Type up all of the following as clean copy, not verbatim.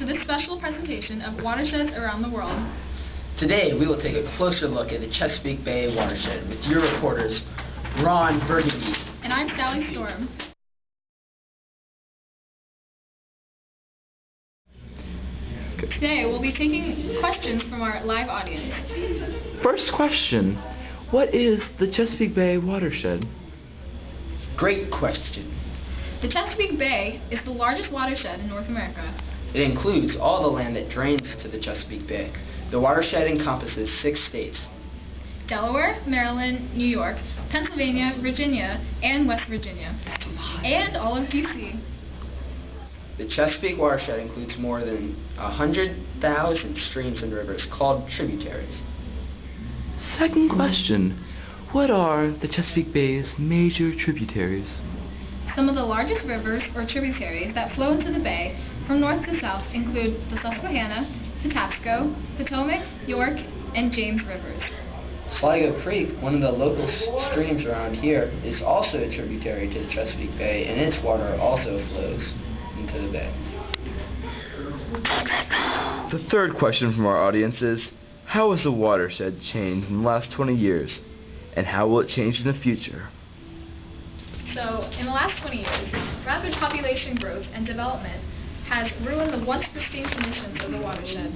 to this special presentation of Watersheds Around the World. Today we will take a closer look at the Chesapeake Bay watershed with your reporters, Ron Burgundy. And I'm Sally Storm. Today we'll be taking questions from our live audience. First question, what is the Chesapeake Bay watershed? Great question. The Chesapeake Bay is the largest watershed in North America. It includes all the land that drains to the Chesapeake Bay. The watershed encompasses 6 states: Delaware, Maryland, New York, Pennsylvania, Virginia, and West Virginia. That's a lot. And all of D.C. The Chesapeake watershed includes more than 100,000 streams and rivers called tributaries. Second question, what are the Chesapeake Bay's major tributaries? Some of the largest rivers or tributaries that flow into the bay from north to south include the Susquehanna, Patapsco, Potomac, York, and James rivers. Sligo Creek, one of the local streams around here, is also a tributary to the Chesapeake Bay, and its water also flows into the bay. The third question from our audience is, how has the watershed changed in the last 20 years, and how will it change in the future? So, in the last 20 years, rapid population growth and development has ruined the once pristine conditions of the watershed.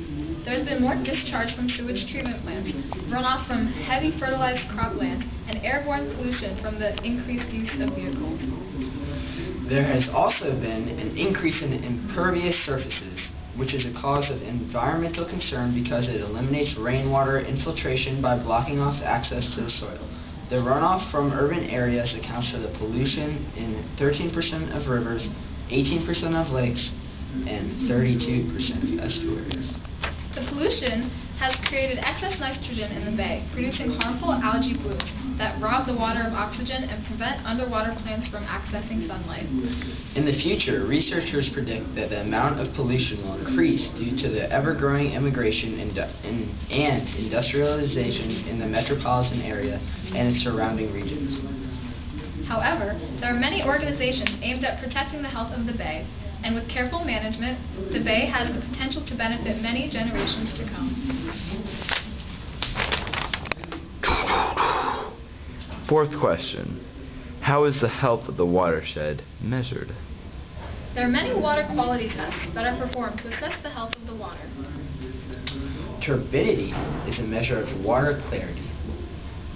There has been more discharge from sewage treatment plants, runoff from heavy fertilized cropland, and airborne pollution from the increased use of vehicles. There has also been an increase in impervious surfaces, which is a cause of environmental concern because it eliminates rainwater infiltration by blocking off access to the soil. The runoff from urban areas accounts for the pollution in 13% of rivers, 18% of lakes, and 32% of estuaries. The pollution has created excess nitrogen in the bay, producing harmful algae blooms that rob the water of oxygen and prevent underwater plants from accessing sunlight. In the future, researchers predict that the amount of pollution will increase due to the ever-growing immigration and industrialization in the metropolitan area and its surrounding regions. However, there are many organizations aimed at protecting the health of the bay, and with careful management, the bay has the potential to benefit many generations to come. Fourth question, how is the health of the watershed measured? There are many water quality tests that are performed to assess the health of the water. Turbidity is a measure of water clarity.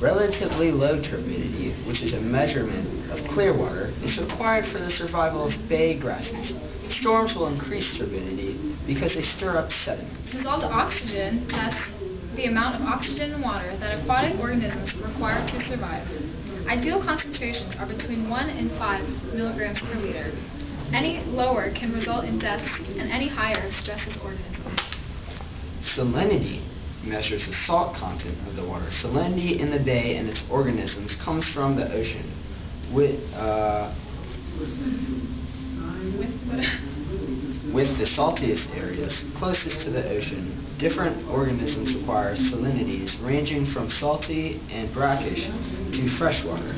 Relatively low turbidity, which is a measurement of clear water, is required for the survival of bay grasses. Storms will increase turbidity because they stir up sediment. Dissolved oxygen tests the amount of oxygen in water that aquatic organisms require to survive. Ideal concentrations are between 1 and 5 milligrams per liter. Any lower can result in death, and any higher stresses organisms. Salinity measures the salt content of the water. Salinity in the bay and its organisms comes from the ocean. With the saltiest areas closest to the ocean, different organisms require salinities ranging from salty and brackish to freshwater.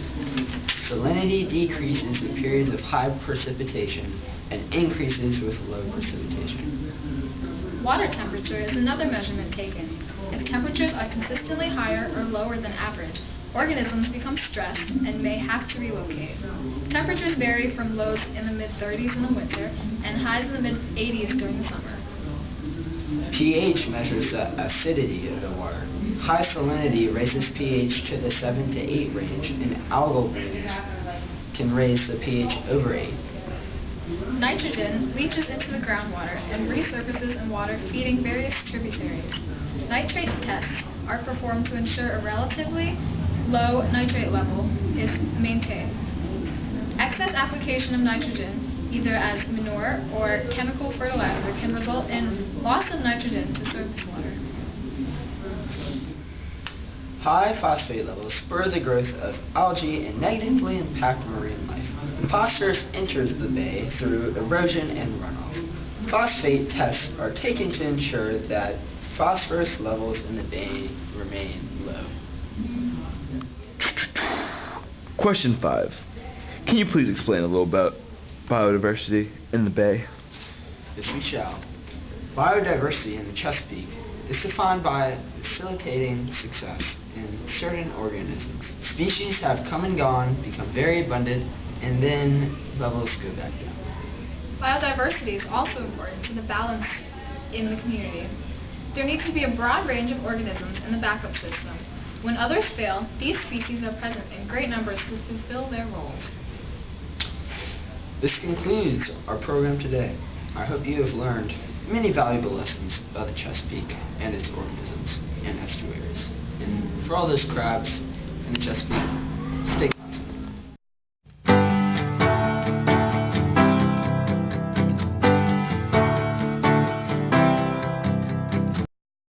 Salinity decreases in periods of high precipitation and increases with low precipitation. Water temperature is another measurement taken. If temperatures are consistently higher or lower than average, organisms become stressed and may have to relocate. Temperatures vary from lows in the mid-30s in the winter and highs in the mid-80s during the summer. pH measures the acidity of the water. High salinity raises pH to the 7 to 8 range, and algal blooms can raise the pH over 8. Nitrogen leaches into the groundwater and resurfaces in water feeding various tributaries. Nitrate tests are performed to ensure a relatively low nitrate level is maintained. Excess application of nitrogen, either as manure or chemical fertilizer, can result in loss of nitrogen to surface water. High phosphate levels spur the growth of algae and negatively impact marine life. Phosphorus enters the bay through erosion and runoff. Phosphate tests are taken to ensure that phosphorus levels in the bay remain low. Question 5. Can you please explain a little about biodiversity in the bay? Yes, we shall. Biodiversity in the Chesapeake is defined by facilitating success in certain organisms. Species have come and gone, become very abundant, and then levels go back down. Biodiversity is also important to the balance in the community. There needs to be a broad range of organisms in the backup system. When others fail, these species are present in great numbers to fulfill their roles. This concludes our program today. I hope you have learned many valuable lessons about the Chesapeake and its organisms and estuaries. And for all those crabs in the Chesapeake, stay